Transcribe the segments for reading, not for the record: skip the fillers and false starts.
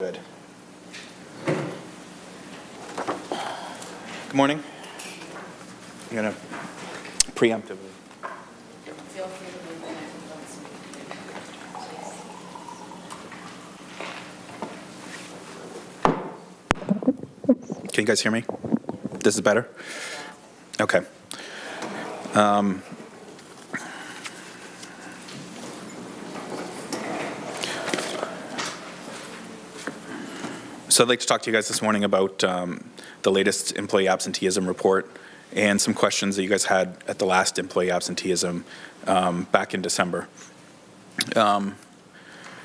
Good. Good morning. I'm going to preemptively. Feel free to move the microphone. Can you guys hear me? This is better? Okay. So I'd like to talk to you guys this morning about the latest employee absenteeism report and some questions that you guys had at the last employee absenteeism back in December. And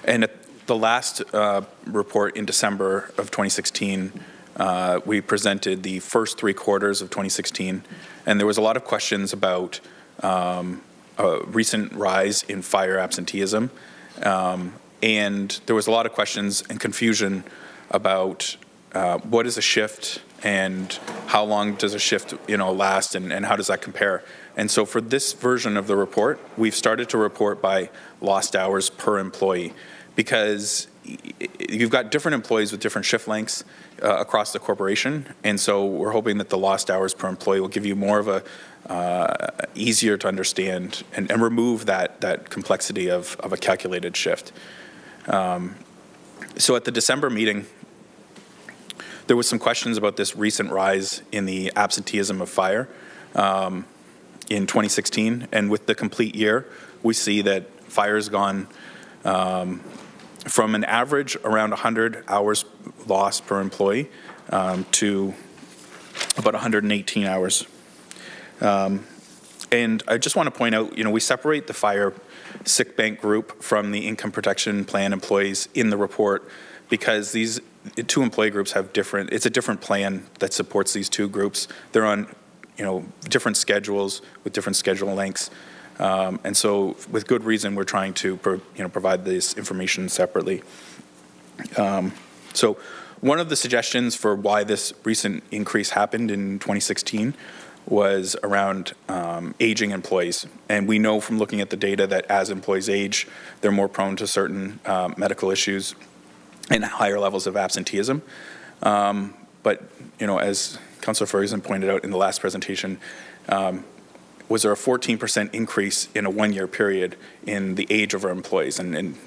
at the last report in December of 2016, we presented the first 3 quarters of 2016, and there was a lot of questions about a recent rise in fire absenteeism, and there was a lot of questions and confusion about what is a shift and how long does a shift last, and how does that compare. And so for this version of the report, we've started to report by lost hours per employee, because you've got different employees with different shift lengths across the corporation, and so we're hoping that the lost hours per employee will give you more of a easier to understand and remove that complexity of a calculated shift. So at the December meeting, there was some questions about this recent rise in the absenteeism of fire in 2016, and with the complete year, we see that fire's gone from an average around 100 hours lost per employee to about 118 hours. And I just want to point out, we separate the fire sick bank group from the income protection plan employees in the report, because these 2 employee groups have it's a different plan that supports these 2 groups. They're on, different schedules with different schedule lengths. And so with good reason, we're trying to provide this information separately. So one of the suggestions for why this recent increase happened in 2016 was around aging employees. And we know from looking at the data that as employees age, they're more prone to certain medical issues and higher levels of absenteeism. But, as Councillor Ferguson pointed out in the last presentation, was there a 14% increase in a 1-year period in the age of our employees? And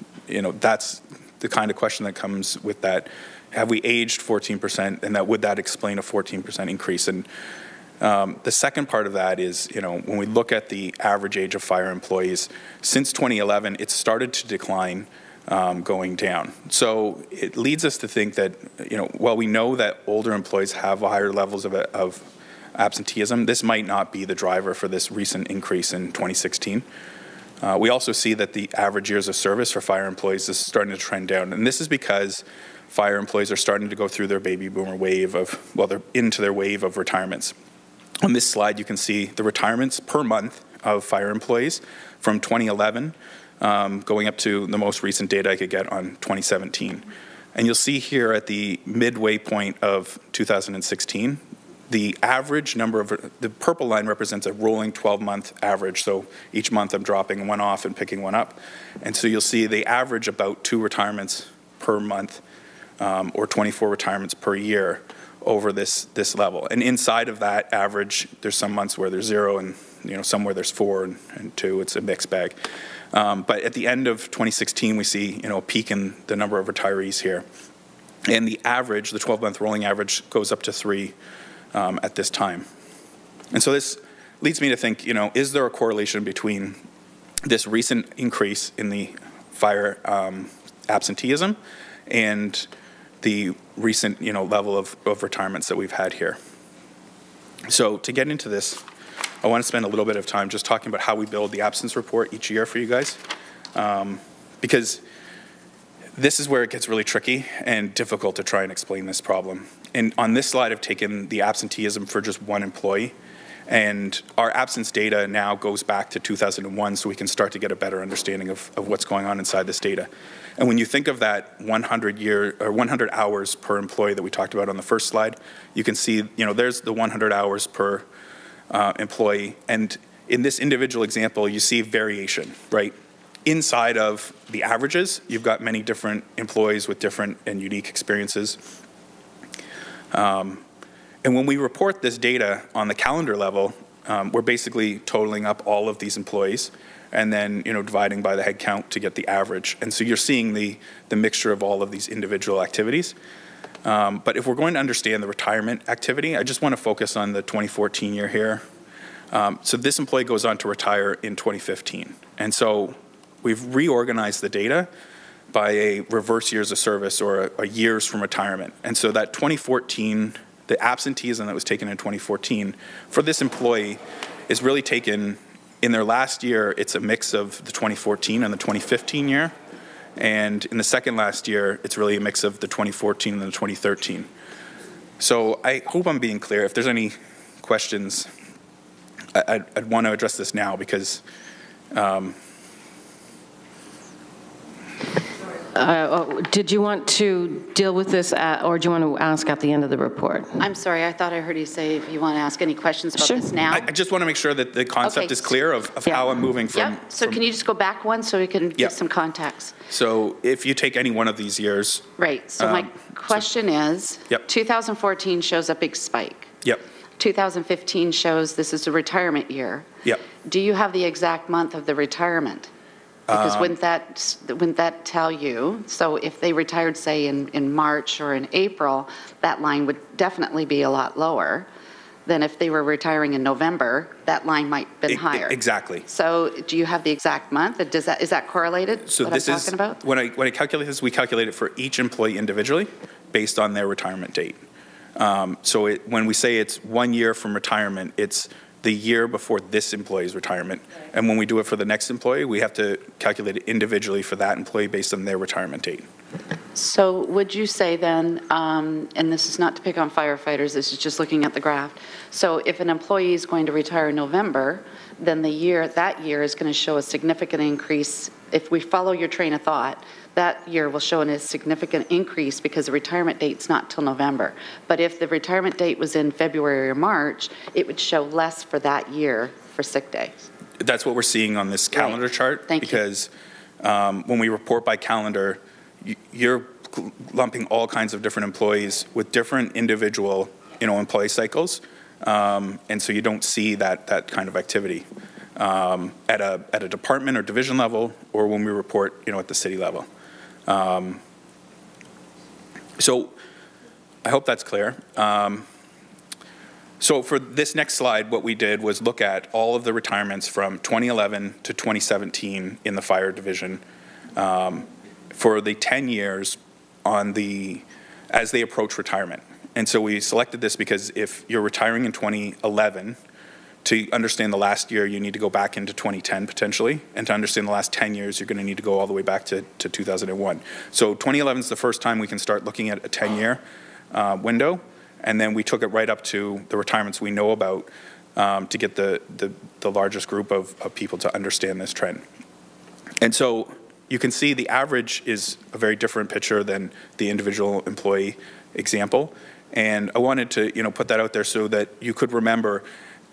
that's the kind of question that comes with that. Have we aged 14%, and would that explain a 14% increase? And the second part of that is, when we look at the average age of fire employees, since 2011, it's started to decline, going down. So it leads us to think that, while we know that older employees have higher levels of absenteeism, this might not be the driver for this recent increase in 2016. We also see that the average years of service for fire employees is starting to trend down, and this is because fire employees are starting to go through their baby boomer wave they're into their wave of retirements. On this slide, you can see the retirements per month of fire employees from 2011 going up to the most recent data I could get on 2017. And you'll see here at the midway point of 2016, the average number of, the purple line represents a rolling 12-month average. So each month I'm dropping one off and picking one up. And so you'll see they average about 2 retirements per month, or 24 retirements per year over this level. And inside of that average, there's some months where there's 0 and somewhere there's 4 and 2. It's a mixed bag. But at the end of 2016, we see a peak in the number of retirees here. And the average, the 12-month rolling average, goes up to 3 at this time. And so this leads me to think, is there a correlation between this recent increase in the fire absenteeism and the recent level of retirements that we've had here? So to get into this, I want to spend a little bit of time just talking about how we build the absence report each year for you guys, because this is where it gets really tricky and difficult to try and explain this problem. And on this slide, I've taken the absenteeism for just 1 employee, and our absence data now goes back to 2001, so we can start to get a better understanding of what's going on inside this data. And when you think of that 100 hours per employee that we talked about on the first slide, you can see, there's the 100 hours per employee. And in this individual example, you see variation, right? Inside of the averages, you've got many different employees with different and unique experiences. And when we report this data on the calendar level, we're basically totaling up all of these employees and then dividing by the head count to get the average. And so you're seeing the mixture of all of these individual activities. But if we're going to understand the retirement activity, I just want to focus on the 2014 year here. So this employee goes on to retire in 2015. And so we've reorganized the data by a reverse years of service or a years from retirement. And so that 2014, the absenteeism that was taken in 2014 for this employee is really taken in their last year. It's a mix of the 2014 and the 2015 year. And in the second last year, it's really a mix of the 2014 and the 2013. So I hope I'm being clear. If there's any questions, I'd want to address this now because did you want to deal with this or do you want to ask at the end of the report? I'm sorry, I thought I heard you say if you want to ask any questions about this now. I just want to make sure that the concept is clear of how I'm moving from. Yep, so can you just go back one so we can give some context? So if you take any one of these years. Right, so my question is, 2014 shows a big spike. Yep. 2015 shows this is a retirement year. Yep. Do you have the exact month of the retirement? Because wouldn't that tell you? So if they retired, say, in March or in April, that line would definitely be a lot lower than if they were retiring in November. That line might have been higher. Exactly. So do you have the exact month? Is that correlated? So what this I'm talking about? When I calculate this, we calculate it for each employee individually based on their retirement date. So when we say it's 1 year from retirement, it's the year before this employee's retirement. And when we do it for the next employee, we have to calculate it individually for that employee based on their retirement date. So would you say then, and this is not to pick on firefighters, this is just looking at the graph. So if an employee is going to retire in November, then that year is going to show a significant increase. If we follow your train of thought, that year will show a significant increase because the retirement date's not till November. But if the retirement date was in February or March, it would show less for that year for sick days. That's what we're seeing on this calendar chart. Thank you. Because when we report by calendar, you're lumping all kinds of different employees with different individual, employee cycles, and so you don't see that kind of activity at a department or division level, or when we report, at the city level. So I hope that's clear. So for this next slide, what we did was look at all of the retirements from 2011 to 2017 in the fire division for the 10 years as they approach retirement. And so we selected this because if you're retiring in 2011, to understand the last year, you need to go back into 2010 potentially, and to understand the last 10 years, you're going to need to go all the way back to 2001. So 2011 is the first time we can start looking at a 10-year window, and then we took it right up to the retirements we know about to get the largest group of people to understand this trend. And so you can see the average is a very different picture than the individual employee example, and I wanted to put that out there so that you could remember.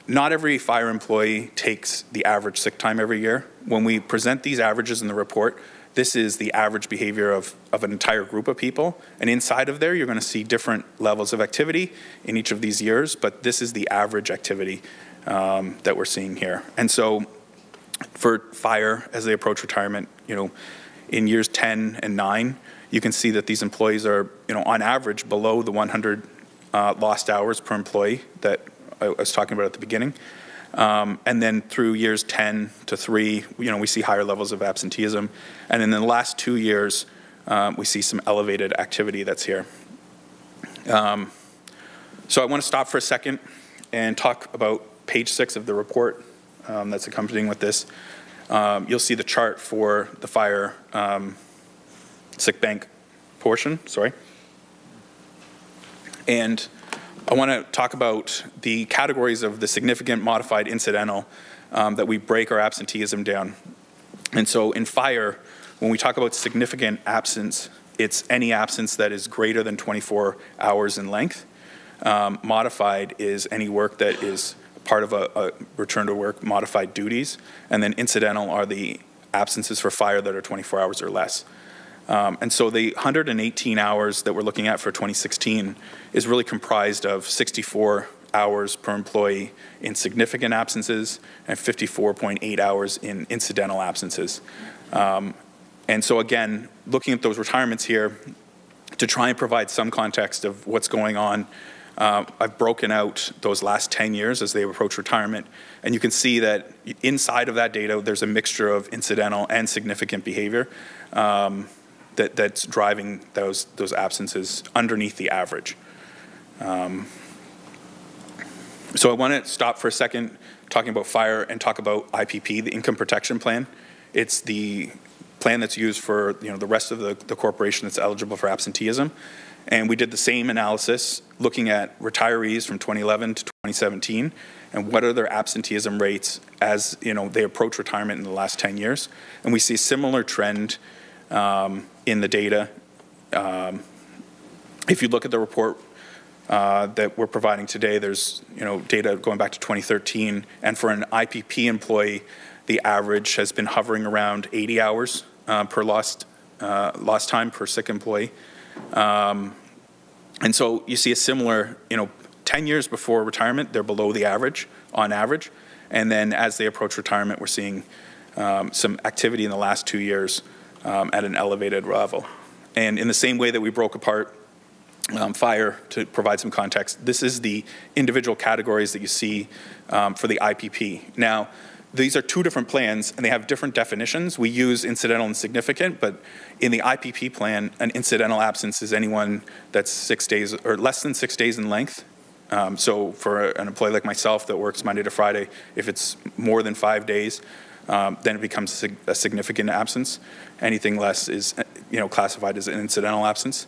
Not every fire employee takes the average sick time every year. When we present these averages in the report, this is the average behavior of an entire group of people. And inside of there, you're going to see different levels of activity in each of these years, but this is the average activity that we're seeing here. And so for fire, as they approach retirement, in years 10 and 9, you can see that these employees are, on average below the 100 lost hours per employee that I was talking about at the beginning. And then through years 10 to 3, we see higher levels of absenteeism. And in the last 2 years, we see some elevated activity that's here. So I want to stop for a second and talk about page 6 of the report that's accompanying with this. You'll see the chart for the fire sick bank portion, And I want to talk about the categories of the significant, modified, incidental that we break our absenteeism down. And so in fire, when we talk about significant absence, it's any absence that is greater than 24 hours in length. Modified is any work that is part of a return to work modified duties. And then incidental are the absences for fire that are 24 hours or less. And so the 118 hours that we're looking at for 2016 is really comprised of 64 hours per employee in significant absences and 54.8 hours in incidental absences. And so again, looking at those retirements here, to try and provide some context of what's going on, I've broken out those last 10 years as they approach retirement, and you can see that inside of that data, there's a mixture of incidental and significant behavior that's driving those absences underneath the average. So I want to stop for a second talking about fire and talk about IPP, the Income Protection Plan. It's the plan that's used for the rest of the corporation that's eligible for absenteeism. And we did the same analysis looking at retirees from 2011 to 2017 and what are their absenteeism rates as they approach retirement in the last 10 years. And we see a similar trend in the data. If you look at the report that we're providing today, there's data going back to 2013, and for an IPP employee, the average has been hovering around 80 hours per lost time per sick employee. And so you see a similar, 10 years before retirement, they're below the average, on average. And then as they approach retirement, we're seeing some activity in the last 2 years at an elevated level. And in the same way that we broke apart fire to provide some context, this is the individual categories that you see for the IPP. Now, these are two different plans, and they have different definitions. We use incidental and significant, but in the IPP plan, an incidental absence is anyone that's 6 days or less than 6 days in length. So for an employee like myself that works Monday to Friday, if it's more than 5 days, then it becomes a significant absence. Anything less is classified as an incidental absence.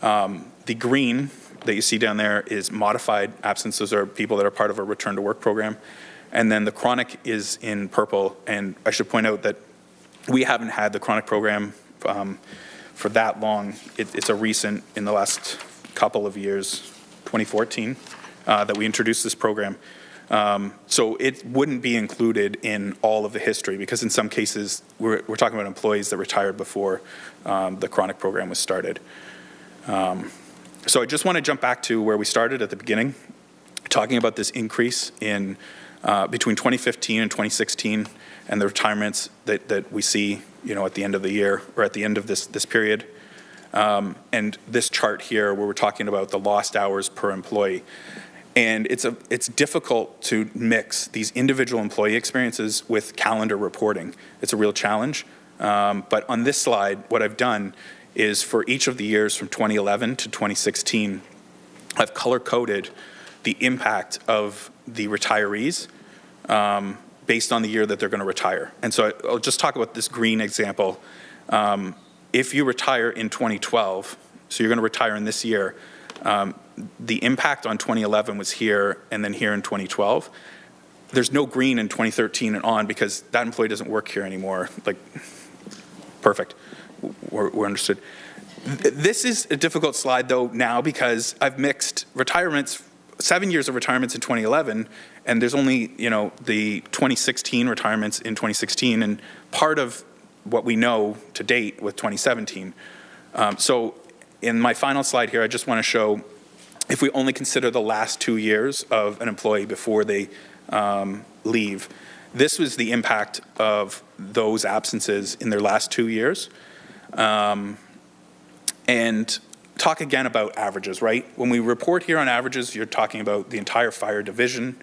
The green that you see down there is modified absence. Those are people that are part of a return to work program. And then the chronic is in purple. And I should point out that we haven't had the chronic program for that long. It's a recent, in the last couple of years, 2014, that we introduced this program. So it wouldn't be included in all of the history, because in some cases, we're talking about employees that retired before the chronic program was started. So I just want to jump back to where we started at the beginning, talking about this increase in between 2015 and 2016 and the retirements that we see at the end of the year or at the end of this period. And this chart here where we're talking about the lost hours per employee. And it's difficult to mix these individual employee experiences with calendar reporting. It's a real challenge. But on this slide, what I've done is for each of the years from 2011 to 2016, I've color-coded the impact of the retirees based on the year that they're going to retire. And so I'll just talk about this green example. If you retire in 2012, so you're going to retire in this year, the impact on 2011 was here and then here in 2012. There's no green in 2013 and on because that employee doesn't work here anymore. Like, perfect. We're understood. This is a difficult slide though now because I've mixed retirements, 7 years of retirements in 2011, and there's only the 2016 retirements in 2016, and part of what we know to date with 2017. So in my final slide here, I just want to show if we only consider the last 2 years of an employee before they leave, this was the impact of those absences in their last 2 years. And talk again about averages, right? When we report here on averages, you're talking about the entire fire division,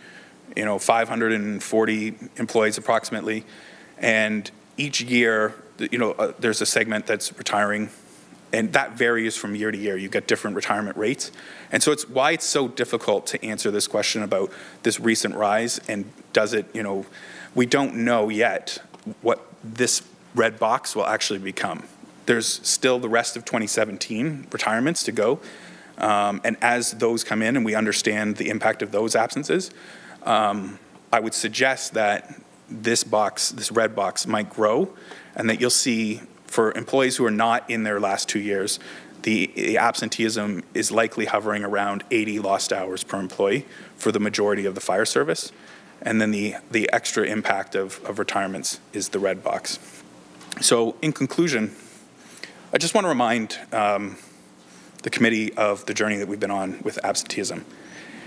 540 employees approximately. And each year, there's a segment that's retiring, and that varies from year to year. You get different retirement rates. And so it's why it's so difficult to answer this question about this recent rise, and does it, we don't know yet what this red box will actually become. There's still the rest of 2017 retirements to go. And as those come in and we understand the impact of those absences, I would suggest that this box, this red box, might grow, and that you'll see for employees who are not in their last 2 years, the absenteeism is likely hovering around 80 lost hours per employee for the majority of the fire service. And then the extra impact of retirements is the red box. So in conclusion, I just want to remind the committee of the journey that we've been on with absenteeism.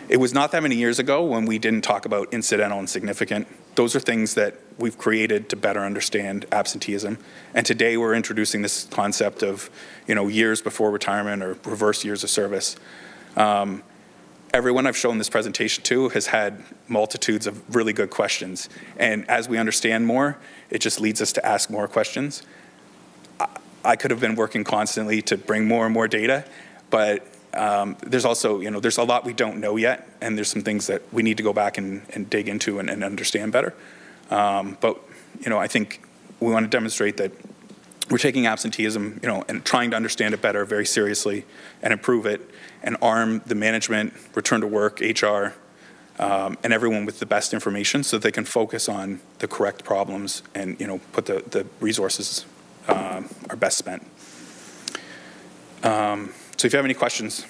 It was not that many years ago when we didn't talk about incidental and significant. Those are things that we've created to better understand absenteeism. And today we're introducing this concept of, years before retirement or reverse years of service. Everyone I've shown this presentation to has had multitudes of really good questions. And as we understand more, it just leads us to ask more questions. I could have been working constantly to bring more and more data, but there's also, there's a lot we don't know yet, and there's some things that we need to go back and dig into and understand better. But I think we want to demonstrate that we're taking absenteeism, and trying to understand it better very seriously and improve it and arm the management, return to work, HR, and everyone with the best information so that they can focus on the correct problems and, put the resources are best spent. So if you have any questions.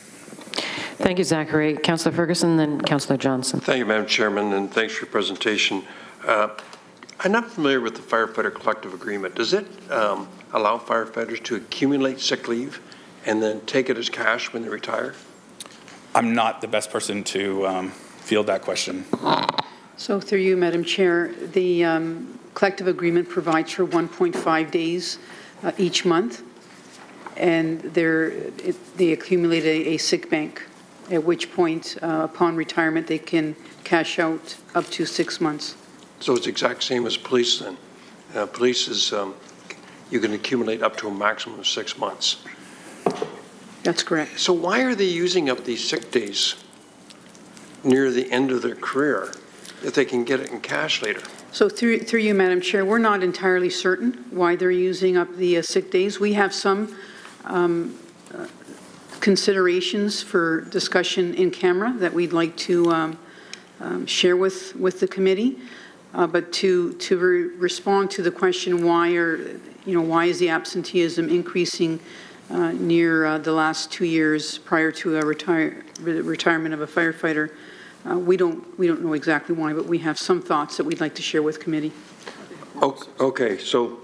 Thank you, Zachary. Councillor Ferguson, then Councillor Johnson. Thank you, Madam Chairman, and thanks for your presentation. I'm not familiar with the firefighter collective agreement. Does it allow firefighters to accumulate sick leave and then take it as cash when they retire? I'm not the best person to field that question. So through you, Madam Chair, the collective agreement provides for 1.5 days each month, and they accumulate a sick bank, at which point, upon retirement, they can cash out up to 6 months. So it's the exact same as police then? Police is, you can accumulate up to a maximum of 6 months. That's correct. So why are they using up these sick days near the end of their career if they can get it in cash later? So through you, Madam Chair, we're not entirely certain why they're using up the sick days. We have some considerations for discussion in camera that we'd like to share with the committee. But to respond to the question, why is the absenteeism increasing near the last 2 years prior to a retirement of a firefighter? We don't know exactly why, but we have some thoughts that we'd like to share with committee. Okay, so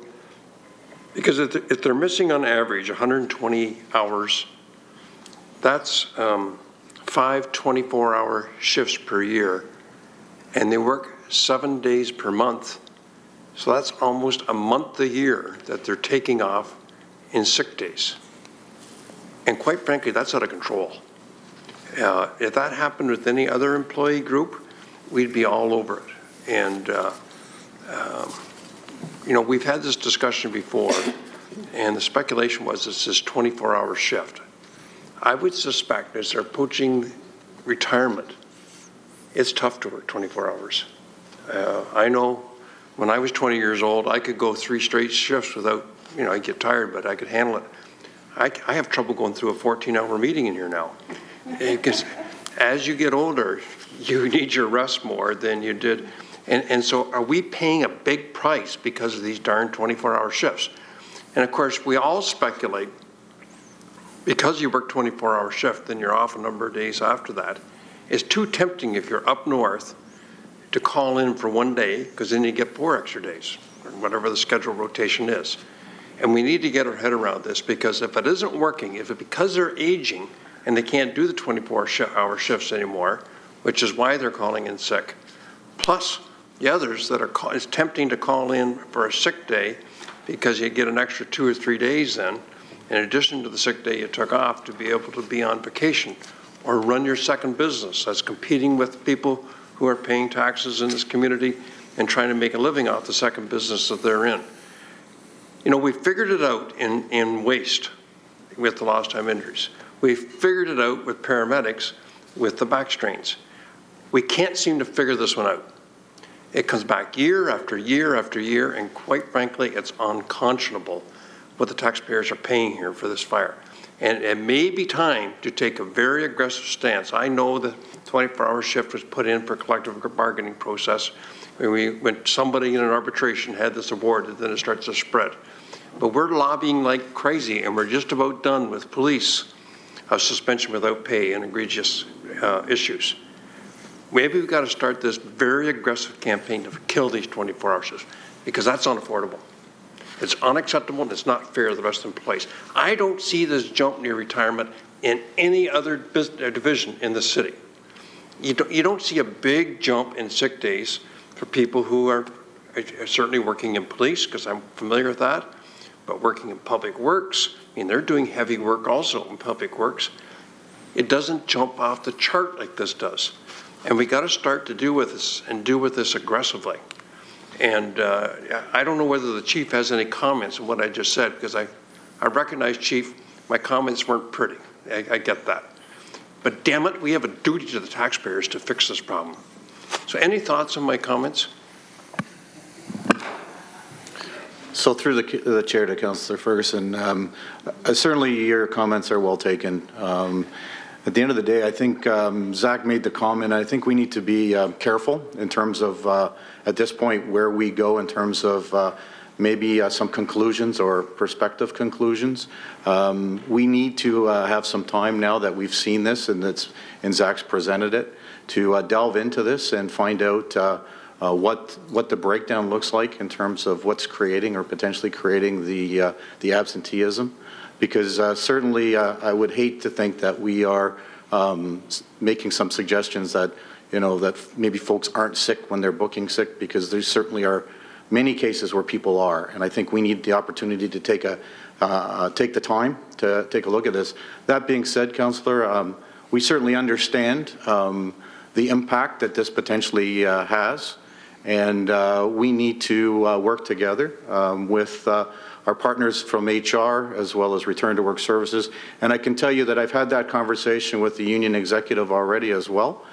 because if they're missing on average 120 hours, that's 5 24-hour shifts per year, and they work 7 days per month. So that's almost a month a year that they're taking off in sick days. And quite frankly, that's out of control. If that happened with any other employee group, we'd be all over it. And, we've had this discussion before, and the speculation was it's this 24-hour shift. I would suspect as they're approaching retirement, it's tough to work 24 hours. I know when I was 20 years old, I could go 3 straight shifts without, I'd get tired, but I could handle it. I have trouble going through a 14-hour meeting in here now. Because as you get older, you need your rest more than you did. And so are we paying a big price because of these darn 24-hour shifts? And of course, we all speculate, because you work 24-hour shift, then you're off a number of days after that. It's too tempting if you're up north to call in for 1 day, because then you get 4 extra days, or whatever the schedule rotation is. And we need to get our head around this, because if it isn't working, because they're aging and they can't do the 24-hour shifts anymore, which is why they're calling in sick, plus the others that it's tempting to call in for a sick day because you get an extra 2 or 3 days then, in addition to the sick day you took off, to be able to be on vacation or run your second business. That's competing with people who are paying taxes in this community and trying to make a living off the second business that they're in. We figured it out in waste with the lost time injuries. We figured it out with paramedics with the back strains. We can't seem to figure this one out. It comes back year after year after year, and quite frankly, it's unconscionable what the taxpayers are paying here for this fire. And it may be time to take a very aggressive stance. I know the 24-hour shift was put in for collective bargaining process when somebody in an arbitration had this awarded, then it starts to spread. But we're lobbying like crazy, and we're just about done with police suspension without pay and egregious issues. Maybe we've got to start this very aggressive campaign to kill these 24-hour shifts, because that's unaffordable. It's unacceptable, and it's not fair to the rest of the employees. I don't see this jump near retirement in any other division in the city. You don't see a big jump in sick days for people who are certainly working in police, because I'm familiar with that, but working in public works. I mean, they're doing heavy work also in public works. It doesn't jump off the chart like this does. And we got to start to do with this and do with this aggressively. And I don't know whether the chief has any comments on what I just said, because I recognize, Chief, my comments weren't pretty. I get that. But damn it, we have a duty to the taxpayers to fix this problem. So any thoughts on my comments? So through the chair to Councillor Ferguson, certainly your comments are well taken. At the end of the day, I think Zach made the comment. I think we need to be careful in terms of, at this point, where we go in terms of maybe some conclusions or prospective conclusions. We need to have some time now that we've seen this and Zach's presented it to delve into this and find out what the breakdown looks like in terms of what's creating or potentially creating the absenteeism. Because certainly I would hate to think that we are making some suggestions that, that maybe folks aren't sick when they're booking sick, because there certainly are many cases where people are. And I think we need the opportunity to take the time to take a look at this. That being said, Councillor, we certainly understand the impact that this potentially has. And we need to work together with our partners from HR as well as Return to Work Services. And I can tell you that I've had that conversation with the union executive already as well.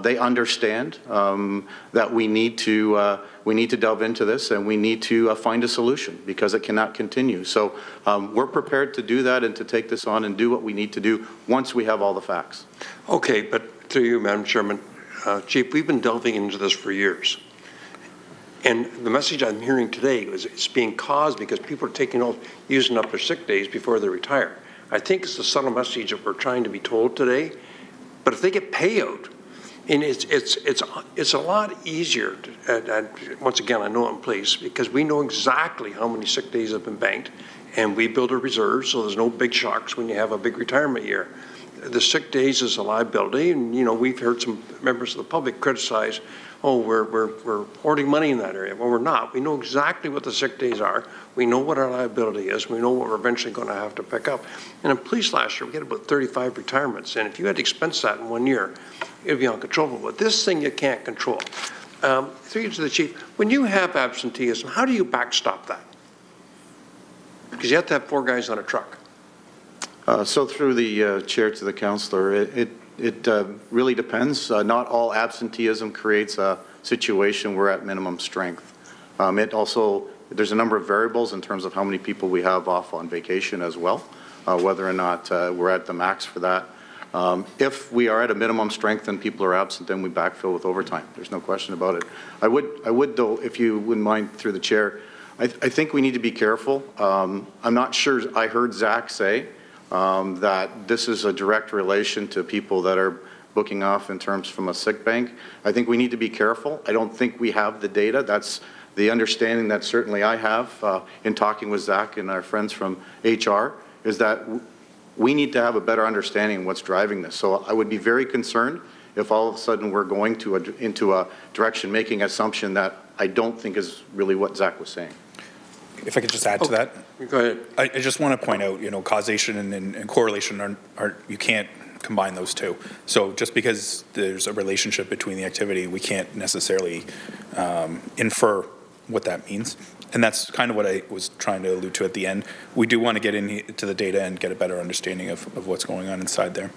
They understand that we need to delve into this, and we need to find a solution, because it cannot continue. So we're prepared to do that and to take this on and do what we need to do once we have all the facts. Okay, but through you, Madam Chairman, Chief, we've been delving into this for years. And the message I'm hearing today is it's being caused because people are using up their sick days before they retire. I think it's the subtle message that we're trying to be told today. But if they get payout, and it's a lot easier. Once again, I know I'm pleased because we know exactly how many sick days have been banked, and we build a reserve so there's no big shocks when you have a big retirement year. The sick days is a liability, and we've heard some members of the public criticize, oh, we're hoarding money in that area. Well, we're not. We know exactly what the sick days are. We know what our liability is. We know what we're eventually going to have to pick up. And in police last year, we had about 35 retirements. And if you had to expense that in 1 year, it would be uncontrollable. But this thing you can't control. Through you to the chief, when you have absenteeism, how do you backstop that? Because you have to have 4 guys on a truck. So through the chair to the councillor, it really depends. Not all absenteeism creates a situation we're at minimum strength. There's a number of variables in terms of how many people we have off on vacation as well, whether or not we're at the max for that. If we are at a minimum strength and people are absent, then we backfill with overtime. There's no question about it. I would though, if you wouldn't mind through the chair, I think we need to be careful. I'm not sure I heard Zach say that this is a direct relation to people that are booking off in terms from a sick bank. I think we need to be careful. I don't think we have the data. That's the understanding that certainly I have in talking with Zach and our friends from HR, is that we need to have a better understanding of what's driving this. So I would be very concerned if all of a sudden we're going into a direction making assumption that I don't think is really what Zach was saying. If I could just add to that. Go ahead. I just want to point out, causation and correlation are you can't combine those two. So just because there's a relationship between the activity, we can't necessarily infer what that means. And that's kind of what I was trying to allude to at the end. We do want to get into the data and get a better understanding of what's going on inside there.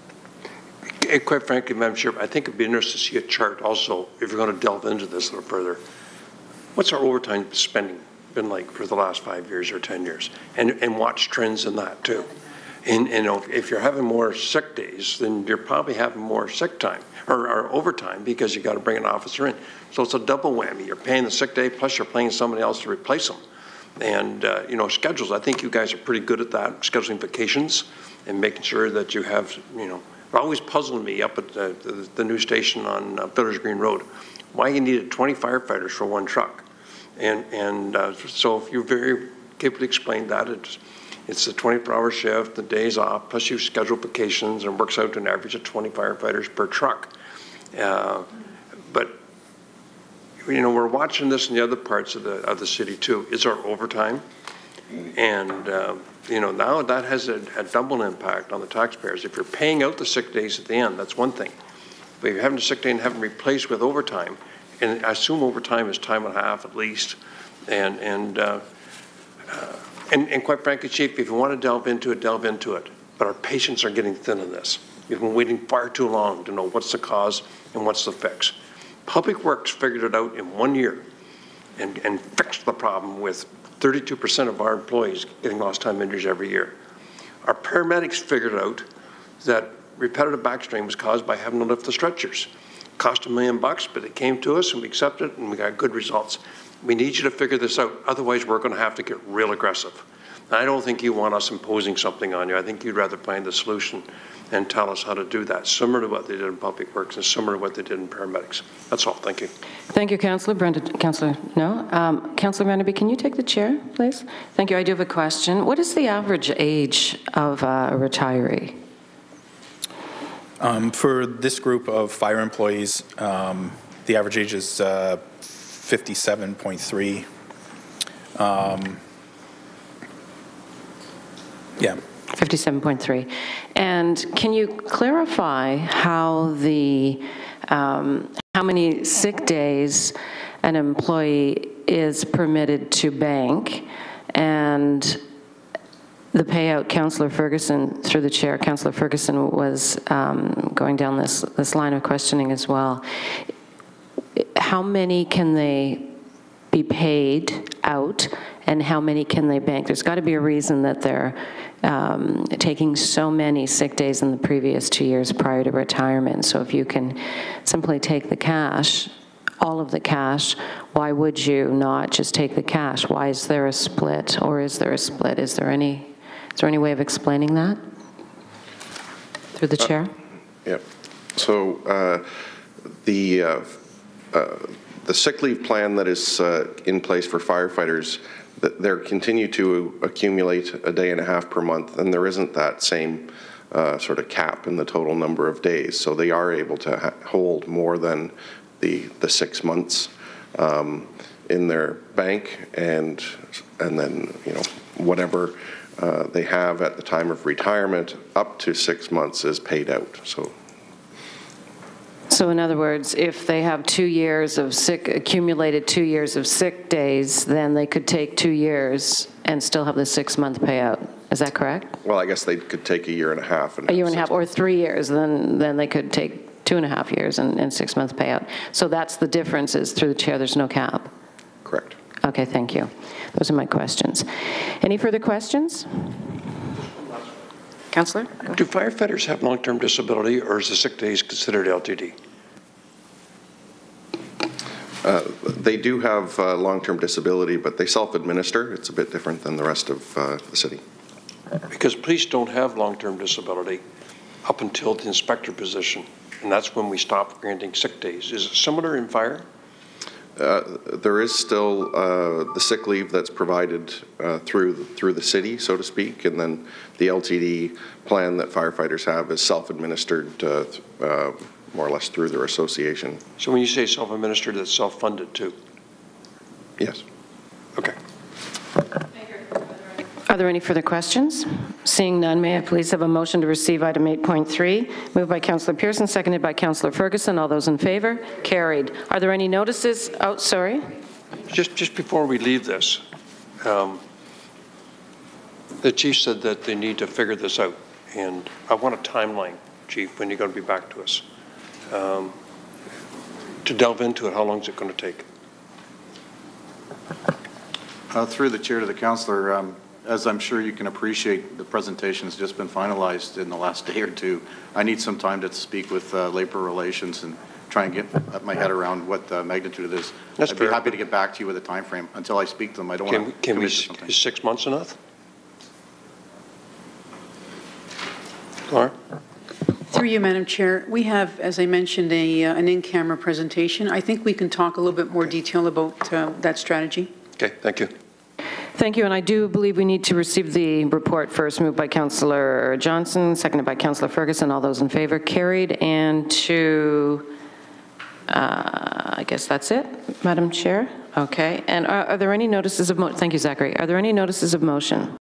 And quite frankly, Madam Chair, I think it'd be interesting to see a chart also, if you're going to delve into this a little further. What's our overtime spending been like for the last 5 years or 10 years, and watch trends in that too. And if you're having more sick days, then you're probably having more sick time or overtime because you got to bring an officer in. So it's a double whammy. You're paying the sick day plus you're paying somebody else to replace them. And schedules. I think you guys are pretty good at that, scheduling vacations and making sure that you have. It always puzzled me up at the new station on Village Green Road, why you needed 20 firefighters for 1 truck. And so if you're very capably explained that. It's a 24-hour shift, the days off, plus you schedule vacations, and works out to an average of 20 firefighters per truck. But you know, we're watching this in the other parts of the city too. Is our overtime, and you know, now that has a double impact on the taxpayers. If you're paying out the sick days at the end, that's one thing. But if you're having a sick day and having replaced with overtime, and I assume overtime is time and a half at least, and quite frankly, Chief, if you want to delve into it, delve into it. But our patients are getting thin on this. We've been waiting far too long to know what's the cause and what's the fix. Public Works figured it out in 1 year and fixed the problem with 32% of our employees getting lost time injuries every year. Our paramedics figured out that repetitive back strain was caused by having to lift the stretchers. Cost $1 million, but it came to us and we accepted it and we got good results. We need you to figure this out. Otherwise, we're going to have to get real aggressive. I don't think you want us imposing something on you. I think you'd rather find the solution and tell us how to do that, similar to what they did in Public Works and similar to what they did in paramedics. That's all. Thank you. Thank you, Councillor. Councillor, no. Councillor Manderby, can you take the chair, please? Thank you. I do have a question. What is the average age of a retiree? For this group of fire employees, the average age is 57.3. Yeah. 57.3. And can you clarify how how many sick days an employee is permitted to bank, and the payout? Councillor Ferguson, through the chair, Councillor Ferguson was going down this line of questioning as well. How many can they be paid out, and how many can they bank? There's got to be a reason that they're taking so many sick days in the previous 2 years prior to retirement. So if you can simply take the cash, all of the cash, why would you not just take the cash? Why is there a split, or is there a split? Is there any way of explaining that? Through the chair? Yeah. So the sick leave plan that is in place for firefighters, they continue to accumulate a day and a half per month, and there isn't that same sort of cap in the total number of days. So they are able to hold more than the 6 months in their bank, and then, you know, whatever they have at the time of retirement up to 6 months is paid out. So in other words, if they have 2 years of accumulated 2 years of sick days, then they could take 2 years and still have the 6-month payout. Is that correct? Well, I guess they could take a year and a half. A year and a half, or 3 years, then they could take 2.5 years and 6-month payout. So that's the difference, is through the chair, there's no cap. Correct. Okay, thank you. Those are my questions. Any further questions? Councillor? Do firefighters have long-term disability, or is the sick days considered LTD? They do have long-term disability, but they self-administer. It's a bit different than the rest of the city. Because police don't have long-term disability up until the inspector position, and that's when we stop granting sick days. Is it similar in fire? There is still the sick leave that's provided through the city, so to speak, and then the LTD plan that firefighters have is self-administered more or less through their association. So when you say self-administered, that's self-funded too? Yes. Okay. Are there any further questions? Seeing none, may I please have a motion to receive item 8.3, moved by Councillor Pearson, seconded by Councillor Ferguson. All those in favor? Carried. Are there any notices? Oh, sorry. Just before we leave this, the chief said that they need to figure this out, and I want a timeline, Chief, when you're going to be back to us. To delve into it, how long is it going to take? Through the chair to the councillor, as I'm sure you can appreciate, the presentation has just been finalized in the last day or two. I need some time to speak with labor relations and try and get my head around what the magnitude of this. That's I'd fair. be happy to get back to you with a time frame. Until I speak to them, I don't want to commit to something. Is 6 months enough? Laura? Through you, Madam Chair, we have, as I mentioned, an in-camera presentation. I think we can talk a little bit more detail about that strategy. Okay, thank you. Thank you, and I do believe we need to receive the report first, moved by Councillor Johnson, seconded by Councillor Ferguson. All those in favor, carried. And to, I guess that's it, Madam Chair. Okay, and are there any notices of, thank you, Zachary. Are there any notices of motion?